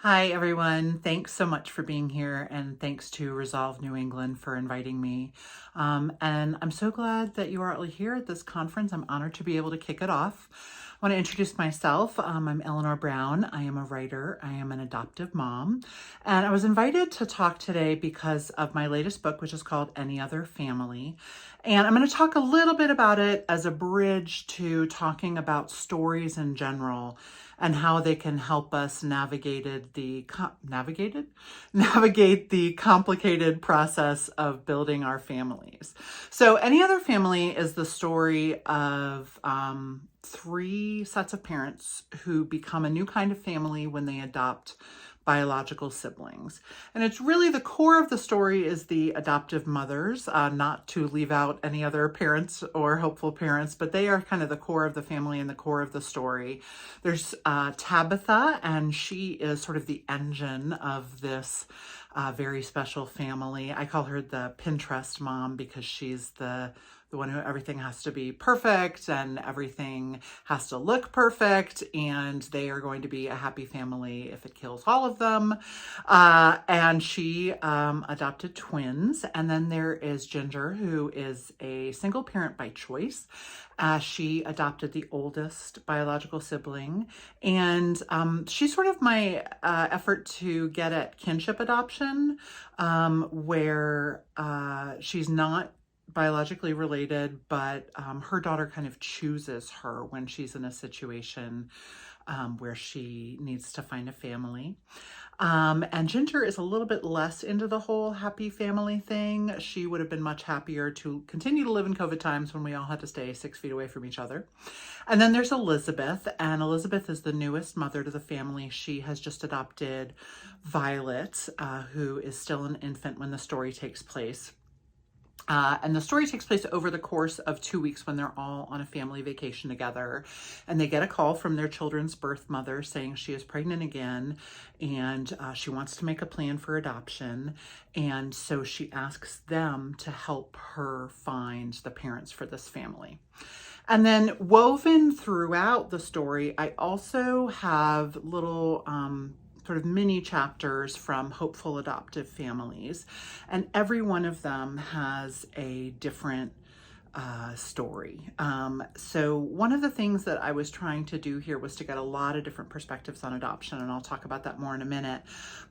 Hi, everyone. Thanks so much for being here, and thanks to Resolve New England for inviting me. And I'm so glad that you are all here at this conference. I'm honored to be able to kick it off. I want to introduce myself. I'm Eleanor Brown. I am a writer. I am an adoptive mom. And I was invited to talk today because of my latest book, which is called Any Other Family. And I'm going to talk a little bit about it as a bridge to talking about stories in general and how they can help us navigate the complicated process of building our families. So Any Other Family is the story of three sets of parents who become a new kind of family when they adopt biological siblings. And it's really the core of the story is the adoptive mothers, not to leave out any other parents or hopeful parents, but they are kind of the core of the family and the core of the story. There's Tabitha, and she is sort of the engine of this very special family. I call her the Pinterest mom because she's the one who everything has to be perfect and everything has to look perfect, and they are going to be a happy family if it kills all of them. And she adopted twins. And then there is Ginger, who is a single parent by choice. She adopted the oldest biological sibling, and she's sort of my effort to get at kinship adoption, where she's not biologically related, but her daughter kind of chooses her when she's in a situation where she needs to find a family. And Ginger is a little bit less into the whole happy family thing. She would have been much happier to continue to live in COVID times when we all had to stay 6 feet away from each other. And then there's Elizabeth, and Elizabeth is the newest mother to the family. She has just adopted Violet, who is still an infant when the story takes place. And the story takes place over the course of 2 weeks when they're all on a family vacation together. And they get a call from their children's birth mother saying she is pregnant again and she wants to make a plan for adoption. And so she asks them to help her find the parents for this family. And then woven throughout the story, I also have little sort of mini chapters from hopeful adoptive families. And every one of them has a different story. So one of the things that I was trying to do here was to get a lot of different perspectives on adoption, and I'll talk about that more in a minute.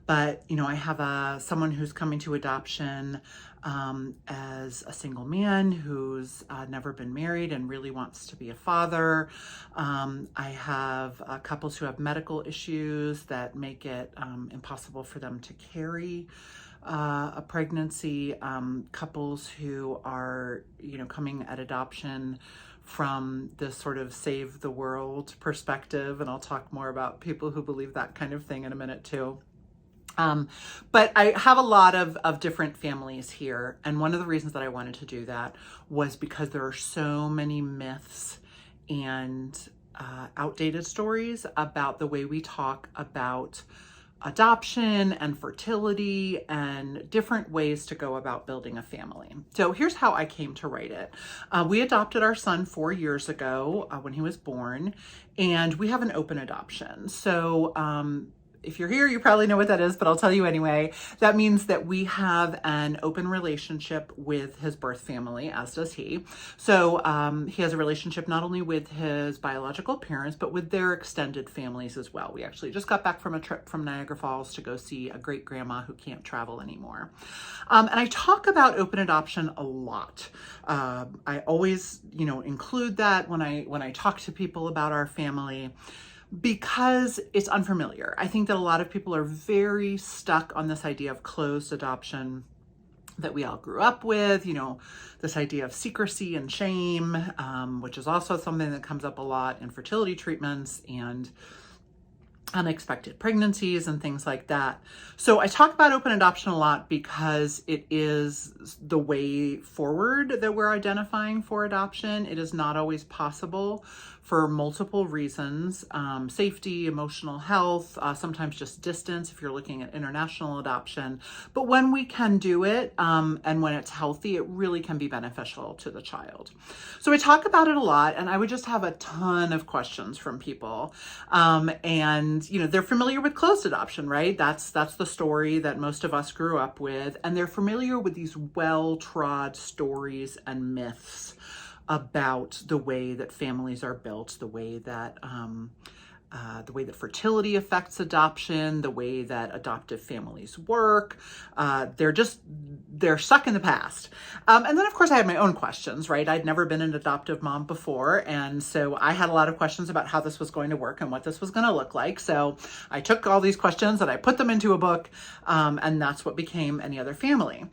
But, you know, I have someone who's coming to adoption as a single man who's never been married and really wants to be a father. I have couples who have medical issues that make it impossible for them to carry a pregnancy, couples who are, you know, coming at adoption from this sort of save the world perspective. And I'll talk more about people who believe that kind of thing in a minute too. But I have a lot of different families here. And one of the reasons that I wanted to do that was because there are so many myths and outdated stories about the way we talk about adoption and fertility and different ways to go about building a family. So here's how I came to write it. We adopted our son 4 years ago when he was born, and we have an open adoption. So if you're here, you probably know what that is, but I'll tell you anyway. That means that we have an open relationship with his birth family, as does he. So he has a relationship not only with his biological parents, but with their extended families as well. We actually just got back from a trip from Niagara Falls to go see a great grandma who can't travel anymore. And I talk about open adoption a lot. I always, you know, include that when I talk to people about our family, because it's unfamiliar. I think that a lot of people are very stuck on this idea of closed adoption that we all grew up with, you know, this idea of secrecy and shame, which is also something that comes up a lot in fertility treatments and unexpected pregnancies and things like that. So I talk about open adoption a lot because it is the way forward that we're identifying for adoption. It is not always possible for multiple reasons, safety, emotional health, sometimes just distance if you're looking at international adoption. But when we can do it and when it's healthy, it really can be beneficial to the child. So I talk about it a lot, and I would just have a ton of questions from people. And and, they're familiar with closed adoption, right? That's the story that most of us grew up with. And they're familiar with these well-trod stories and myths about the way that families are built, the way that fertility affects adoption, the way that adoptive families work. They're stuck in the past. And then, of course, I had my own questions, right? I'd never been an adoptive mom before. And so I had a lot of questions about how this was going to work and what this was going to look like. So I took all these questions and I put them into a book, and that's what became Any Other Family.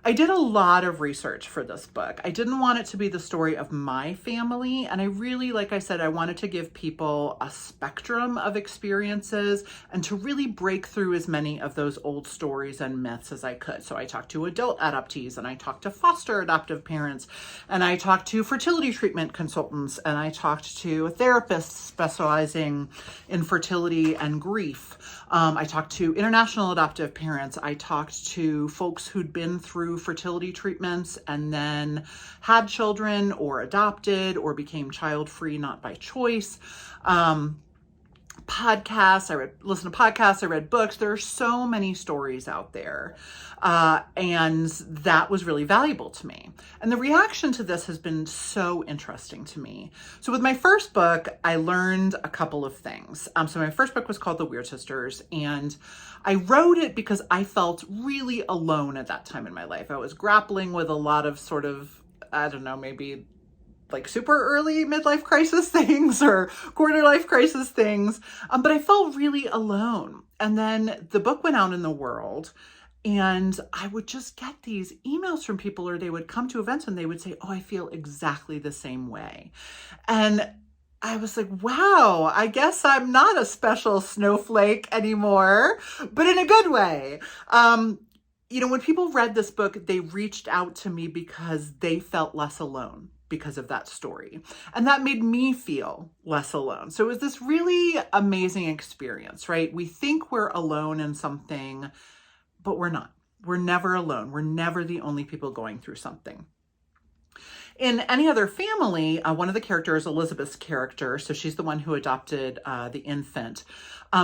I did a lot of research for this book. I didn't want it to be the story of my family. And I really, like I said, I wanted to give people a spectrum of experiences and to really break through as many of those old stories and myths as I could. So I talked to adult adoptees, and I talked to foster adoptive parents, and I talked to fertility treatment consultants, and I talked to a therapist specializing in fertility and grief. I talked to international adoptive parents. I talked to folks who'd been through fertility treatments and then had children or adopted or became child-free, not by choice. Podcasts, listened to podcasts, I read books. There are so many stories out there. And that was really valuable to me. And the reaction to this has been so interesting to me. So with my first book, I learned a couple of things. So my first book was called The Weird Sisters, and I wrote it because I felt really alone at that time in my life. I was grappling with a lot of sort of, I don't know, maybe like super early midlife crisis things or quarter life crisis things. But I felt really alone. And then the book went out in the world, and I would just get these emails from people, or they would come to events and they would say, oh, I feel exactly the same way. And I was like, wow, I guess I'm not a special snowflake anymore, but in a good way. When people read this book, they reached out to me because they felt less alone because of that story. And that made me feel less alone. So it was this really amazing experience, right? We think we're alone in something, but we're not. We're never alone. We're never the only people going through something. In Any Other Family, one of the characters, Elizabeth's character, so she's the one who adopted the infant.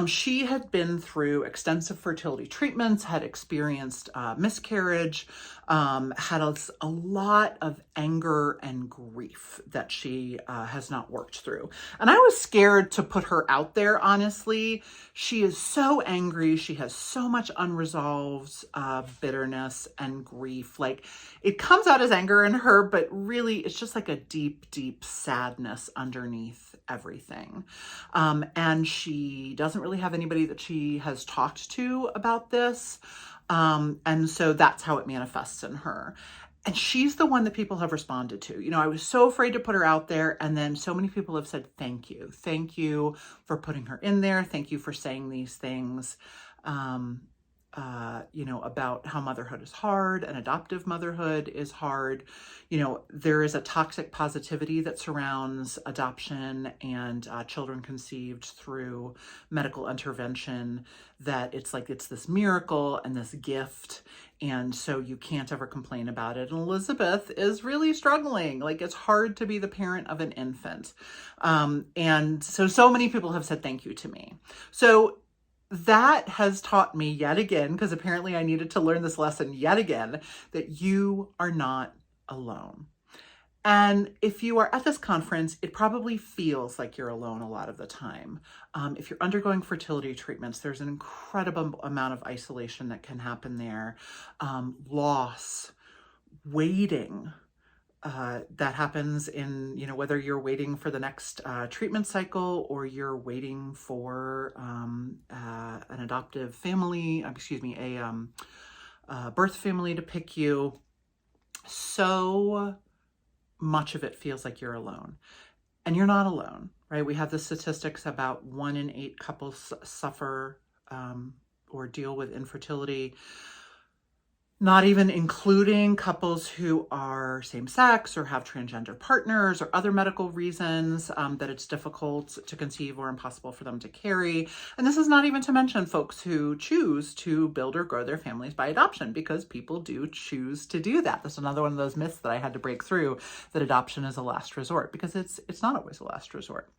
She had been through extensive fertility treatments, had experienced miscarriage, had a lot of anger and grief that she has not worked through. And I was scared to put her out there, honestly. She is so angry. She has so much unresolved bitterness and grief. Like, it comes out as anger in her, but really it's just like a deep, deep sadness underneath everything. And she doesn't really have anybody that she has talked to about this. And so that's how it manifests in her. And she's the one that people have responded to. I was so afraid to put her out there. And then so many people have said, thank you. Thank you for putting her in there. Thank you for saying these things, about how motherhood is hard and adoptive motherhood is hard. There is a toxic positivity that surrounds adoption and children conceived through medical intervention, that it's this miracle and this gift. And so you can't ever complain about it. And Elizabeth is really struggling. Like, it's hard to be the parent of an infant. And so many people have said thank you to me. So that has taught me yet again, because apparently I needed to learn this lesson yet again, that you are not alone. And if you are at this conference, it probably feels like you're alone a lot of the time. If you're undergoing fertility treatments, there's an incredible amount of isolation that can happen there. Loss, waiting, that happens in, whether you're waiting for the next treatment cycle or you're waiting for an adoptive family, a birth family to pick you. So much of it feels like you're alone. And you're not alone, right? We have the statistics about 1 in 8 couples suffer or deal with infertility. not even including couples who are same-sex or have transgender partners or other medical reasons that it's difficult to conceive or impossible for them to carry. And this is not even to mention folks who choose to build or grow their families by adoption, because people do choose to do that. That's another one of those myths that I had to break through, that adoption is a last resort, because it's not always a last resort.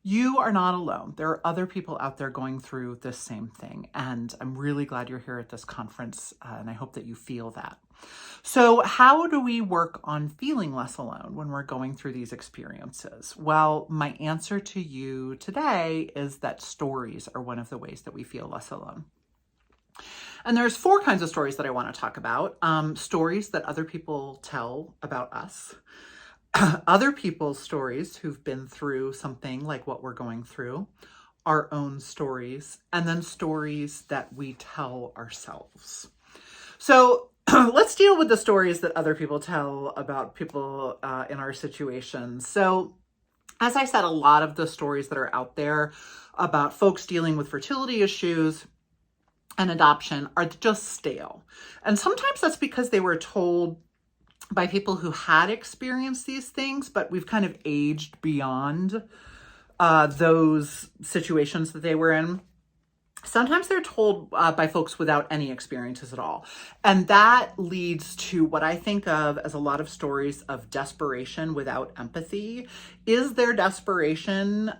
You are not alone. There are other people out there going through this same thing. And I'm really glad you're here at this conference. And I hope that you feel that. So how do we work on feeling less alone when we're going through these experiences? Well, my answer to you today is that stories are one of the ways that we feel less alone. And there's 4 kinds of stories that I want to talk about. Stories that other people tell about us. Other people's stories who've been through something like what we're going through, our own stories, and then stories that we tell ourselves. So let's deal with the stories that other people tell about people in our situations. So as I said, a lot of the stories that are out there about folks dealing with fertility issues and adoption are just stale. And sometimes that's because they were told by people who had experienced these things, but we've kind of aged beyond those situations that they were in. Sometimes they're told by folks without any experiences at all. And that leads to what I think of as a lot of stories of desperation without empathy. Is there desperation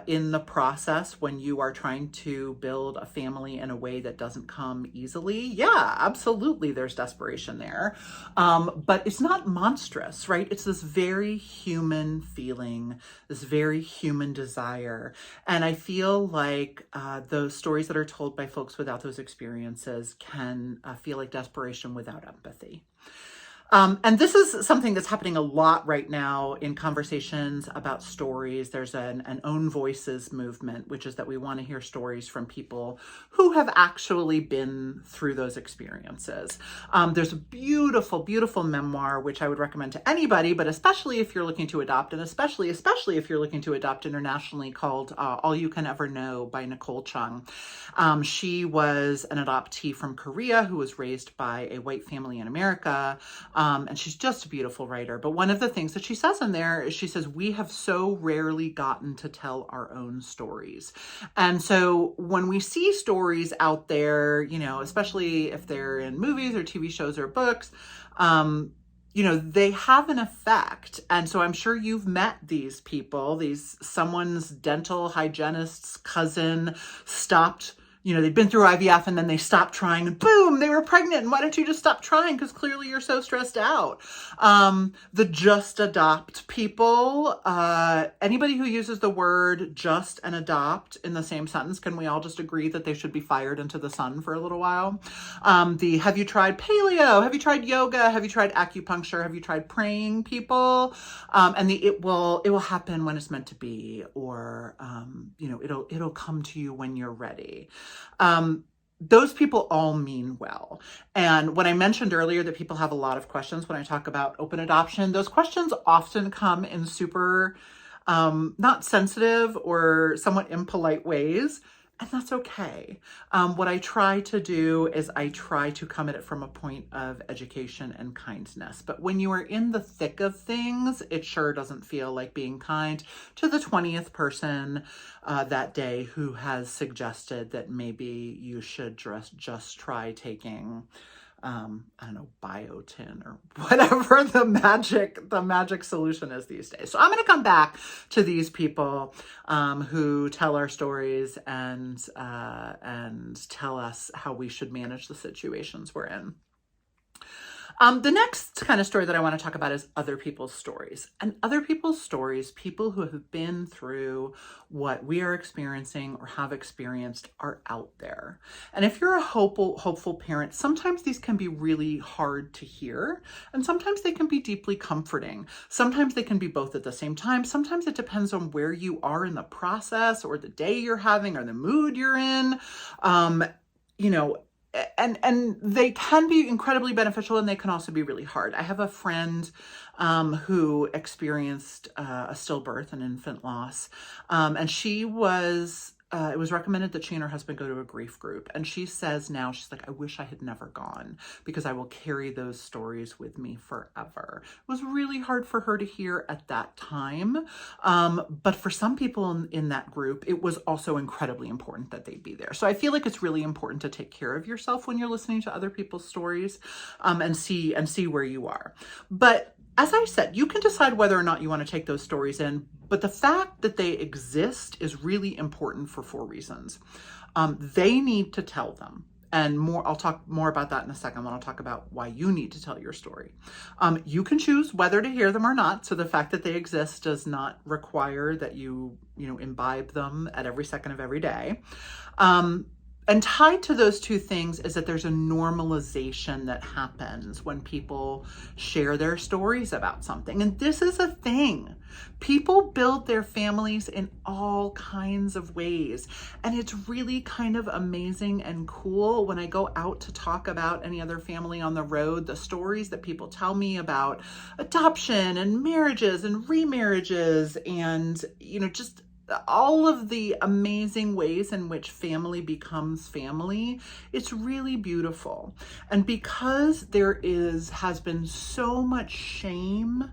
in the process when you are trying to build a family in a way that doesn't come easily? Yeah, absolutely, there's desperation there. But it's not monstrous, right? It's this very human feeling, this very human desire. And I feel like those stories that are told by folks without those experiences can feel like desperation without empathy. And this is something that's happening a lot right now in conversations about stories. There's an own voices movement, which is that we want to hear stories from people who have actually been through those experiences. There's a beautiful, beautiful memoir, which I would recommend to anybody, but especially if you're looking to adopt, and especially if you're looking to adopt internationally, called All You Can Ever Know by Nicole Chung. She was an adoptee from Korea who was raised by a white family in America. And she's just a beautiful writer. But one of the things that she says in there is she says, we have so rarely gotten to tell our own stories. And so when we see stories out there, you know, especially if they're in movies or TV shows or books, you know, they have an effect. And so I'm sure you've met these people, someone's dental hygienist's cousin stopped, you know, they'd been through IVF and then they stopped trying and boom, they were pregnant. And why don't you just stop trying? Because clearly you're so stressed out. The just adopt people, anybody who uses the word just and adopt in the same sentence, can we all just agree that they should be fired into the sun for a little while? Have you tried paleo? Have you tried yoga? Have you tried acupuncture? Have you tried praying people? And it will happen when it's meant to be, or, you know, it'll come to you when you're ready. Those people all mean well. And when I mentioned earlier that people have a lot of questions when I talk about open adoption, those questions often come in super, not sensitive or somewhat impolite ways. And that's okay. What I try to do is I try to come at it from a point of education and kindness. But when you are in the thick of things, it sure doesn't feel like being kind to the 20th person that day who has suggested that maybe you should just try taking I don't know, biotin or whatever the magic solution is these days. So I'm going to come back to these people who tell our stories and tell us how we should manage the situations we're in. The next kind of story that I want to talk about is other people's stories. And other people's stories, people who have been through what we are experiencing or have experienced, are out there. And if you're a hopeful parent, sometimes these can be really hard to hear, and sometimes they can be deeply comforting. Sometimes they can be both at the same time. Sometimes it depends on where you are in the process, or the day you're having, or the mood you're in. You know, and they can be incredibly beneficial, and they can also be really hard. I have a friend who experienced a stillbirth, an infant loss, and she was it was recommended that she and her husband go to a grief group. And she says now, she's like, I wish I had never gone because I will carry those stories with me forever. It was really hard for her to hear at that time. But for some people in that group, it was also incredibly important that they be there. So I feel like it's really important to take care of yourself when you're listening to other people's stories, and see where you are. But as I said, you can decide whether or not you want to take those stories in, but the fact that they exist is really important for 4 reasons. They need to tell them. And I'll talk more about that in a second when I'll talk about why you need to tell your story. You can choose whether to hear them or not. So the fact that they exist does not require that you imbibe them at every second of every day. And tied to those 2 things is that there's a normalization that happens when people share their stories about something. And this is a thing. People build their families in all kinds of ways. And it's really kind of amazing and cool when I go out to talk about any other family on the road, the stories that people tell me about adoption and marriages and remarriages and, just all of the amazing ways in which family becomes family. It's really beautiful. And because there has been so much shame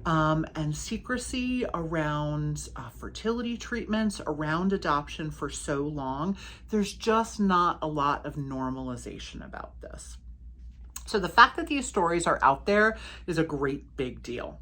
and secrecy around fertility treatments, around adoption for so long, there's just not a lot of normalization about this. So the fact that these stories are out there is a great big deal.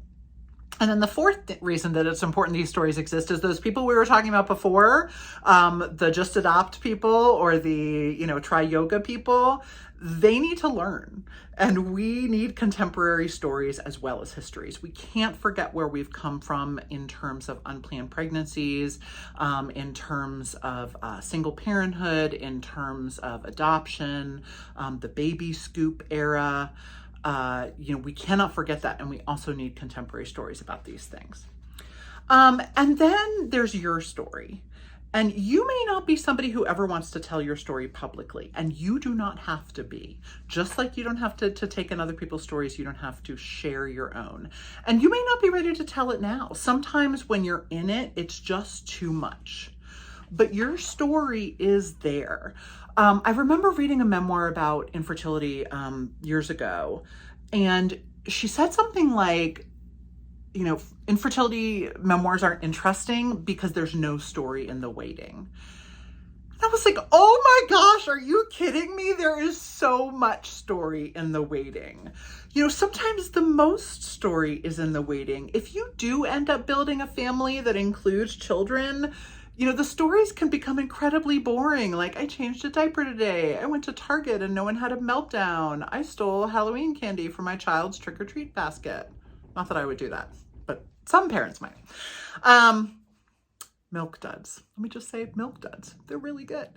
And then the 4th reason that it's important these stories exist is those people we were talking about before, the just adopt people or the, try yoga people, they need to learn. And we need contemporary stories as well as histories. We can't forget where we've come from in terms of unplanned pregnancies, in terms of single parenthood, in terms of adoption, the baby scoop era. We cannot forget that. And we also need contemporary stories about these things. And then there's your story. And you may not be somebody who ever wants to tell your story publicly, and you do not have to be. Just like you don't have to take in other people's stories, you don't have to share your own. And you may not be ready to tell it now. Sometimes when you're in it, it's just too much. But your story is there. I remember reading a memoir about infertility years ago, and she said something like, infertility memoirs aren't interesting because there's no story in the waiting. And I was like, oh my gosh, are you kidding me? There is so much story in the waiting. Sometimes the most story is in the waiting. If you do end up building a family that includes children, the stories can become incredibly boring. Like, I changed a diaper today. I went to Target and no one had a meltdown. I stole Halloween candy from my child's trick-or-treat basket. Not that I would do that, but some parents might. Milk duds. Let me just say milk duds. They're really good.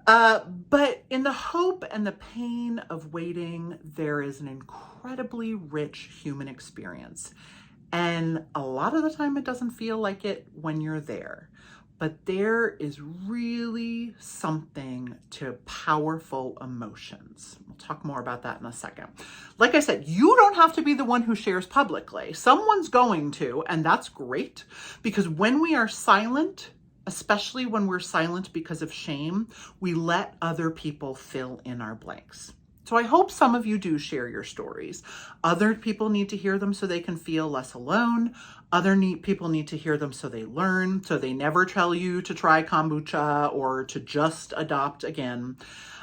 But in the hope and the pain of waiting, there is an incredibly rich human experience. And a lot of the time it doesn't feel like it when you're there. But there is really something to powerful emotions. We'll talk more about that in a second. Like I said, you don't have to be the one who shares publicly. Someone's going to, and that's great, because when we are silent, especially when we're silent because of shame, we let other people fill in our blanks. So I hope some of you do share your stories. Other people need to hear them so they can feel less alone. People need to hear them so they learn, so they never tell you to try kombucha or to just adopt again.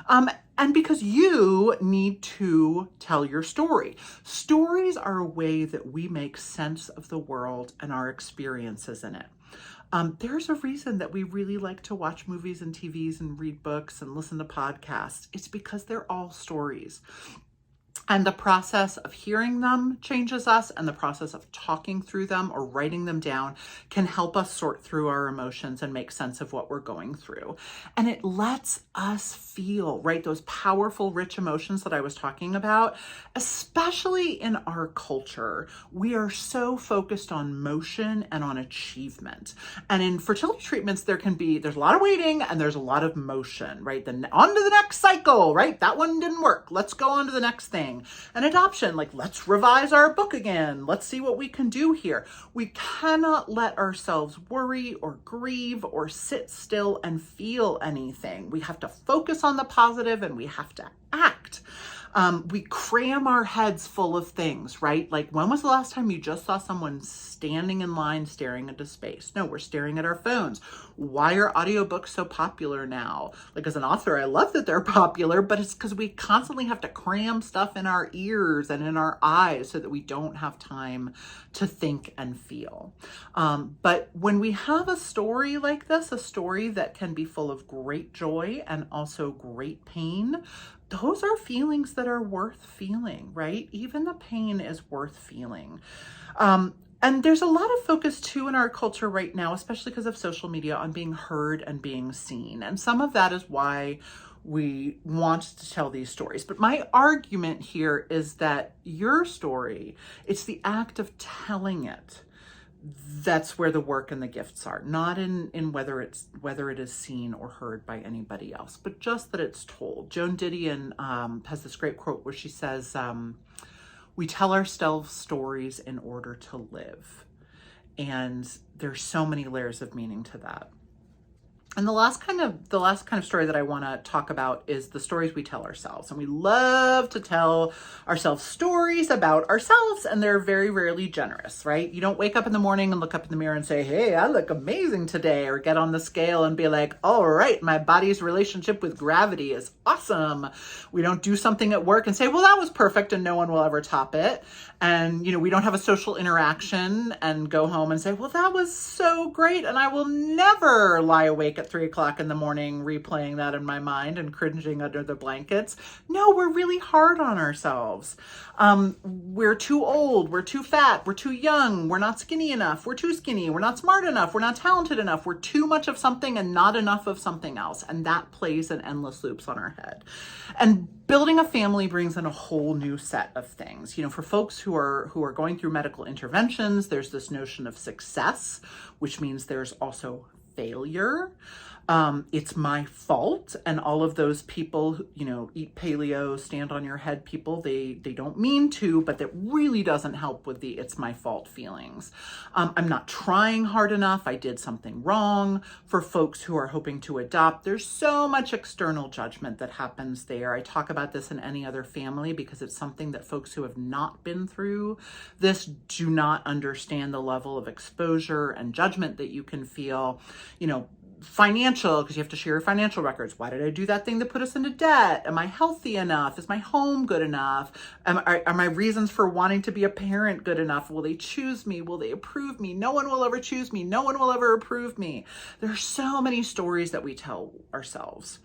And because you need to tell your story. Stories are a way that we make sense of the world and our experiences in it. There's a reason that we really like to watch movies and TVs and read books and listen to podcasts. It's because they're all stories. And the process of hearing them changes us, and the process of talking through them or writing them down can help us sort through our emotions and make sense of what we're going through. And it lets us feel, right, those powerful, rich emotions that I was talking about, especially in our culture. We are so focused on motion and on achievement. And in fertility treatments, there's a lot of waiting and there's a lot of motion, right? On to the next cycle, right? That one didn't work. Let's go on to the next thing. homeschooling and adoption. Like, let's revise our book again. Let's see what we can do here. We cannot let ourselves worry or grieve or sit still and feel anything. We have to focus on the positive and we have to act. We cram our heads full of things, right? Like, when was the last time you just saw someone standing in line staring into space? No, we're staring at our phones. Why are audiobooks so popular now? Like, as an author, I love that they're popular, but it's because we constantly have to cram stuff in our ears and in our eyes so that we don't have time to think and feel. But when we have a story like this, a story that can be full of great joy and also great pain, those are feelings that are worth feeling, right? Even the pain is worth feeling. And there's a lot of focus too in our culture right now, especially because of social media, on being heard and being seen. And some of that is why we want to tell these stories. But my argument here is that your story, it's the act of telling it. That's where the work and the gifts are, not in whether it is seen or heard by anybody else, but just that it's told. Joan Didion has this great quote where she says, we tell ourselves stories in order to live. And there's so many layers of meaning to that. And the last kind of story that I want to talk about is the stories we tell ourselves. And we love to tell ourselves stories about ourselves, and they're very rarely generous, right? You don't wake up in the morning and look up in the mirror and say, hey, I look amazing today, or get on the scale and be like, all right, my body's relationship with gravity is awesome. We don't do something at work and say, well, that was perfect and no one will ever top it. And, we don't have a social interaction and go home and say, well, that was so great, and I will never lie awake at 3 o'clock in the morning replaying that in my mind and cringing under the blankets. No, we're really hard on ourselves. We're too old, we're too fat, we're too young, we're not skinny enough, we're too skinny, we're not smart enough, we're not talented enough, we're too much of something and not enough of something else. And that plays in endless loops on our head. And building a family brings in a whole new set of things. For folks who are going through medical interventions, there's this notion of success, which means there's also failure. It's my fault. And all of those people who, eat paleo, stand on your head people, they don't mean to, but that really doesn't help with the it's my fault feelings. I'm not trying hard enough. I did something wrong. For folks who are hoping to adopt, there's so much external judgment that happens there. I talk about this in Any Other Family because it's something that folks who have not been through this do not understand the level of exposure and judgment that you can feel. Financial, because you have to share your financial records. Why did I do that thing that put us into debt? Am I healthy enough? Is my home good enough? Are my reasons for wanting to be a parent good enough? Will they choose me? Will they approve me? No one will ever choose me. No one will ever approve me. There are so many stories that we tell ourselves.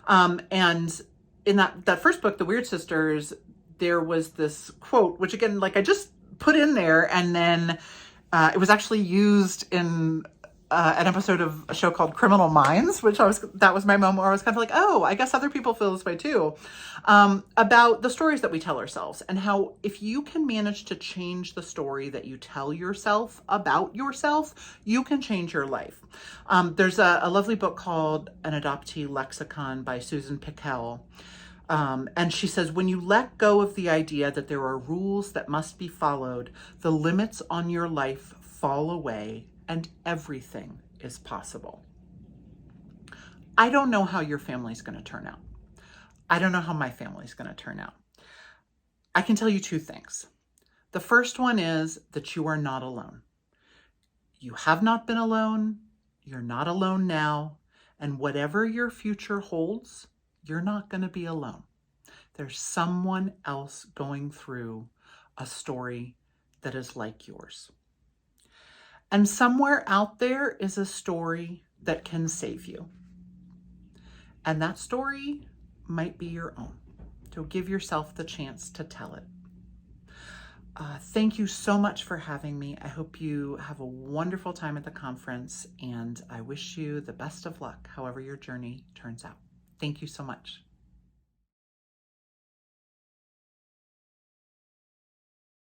And in that first book, The Weird Sisters, there was this quote, which again, like I just put in there, and then it was actually used in an episode of a show called Criminal Minds, that was my moment where I was kind of like, oh, I guess other people feel this way too, about the stories that we tell ourselves, and how if you can manage to change the story that you tell yourself about yourself, you can change your life. There's a lovely book called An Adoptee Lexicon by Susan Pickell. And she says, when you let go of the idea that there are rules that must be followed, the limits on your life fall away and everything is possible. I don't know how your family's going to turn out. I don't know how my family's going to turn out. I can tell you two things. The first one is that you are not alone. You have not been alone. You're not alone now. And whatever your future holds, you're not going to be alone. There's someone else going through a story that is like yours. And somewhere out there is a story that can save you. And that story might be your own. So give yourself the chance to tell it. Thank you so much for having me. I hope you have a wonderful time at the conference, and I wish you the best of luck, however your journey turns out. Thank you so much.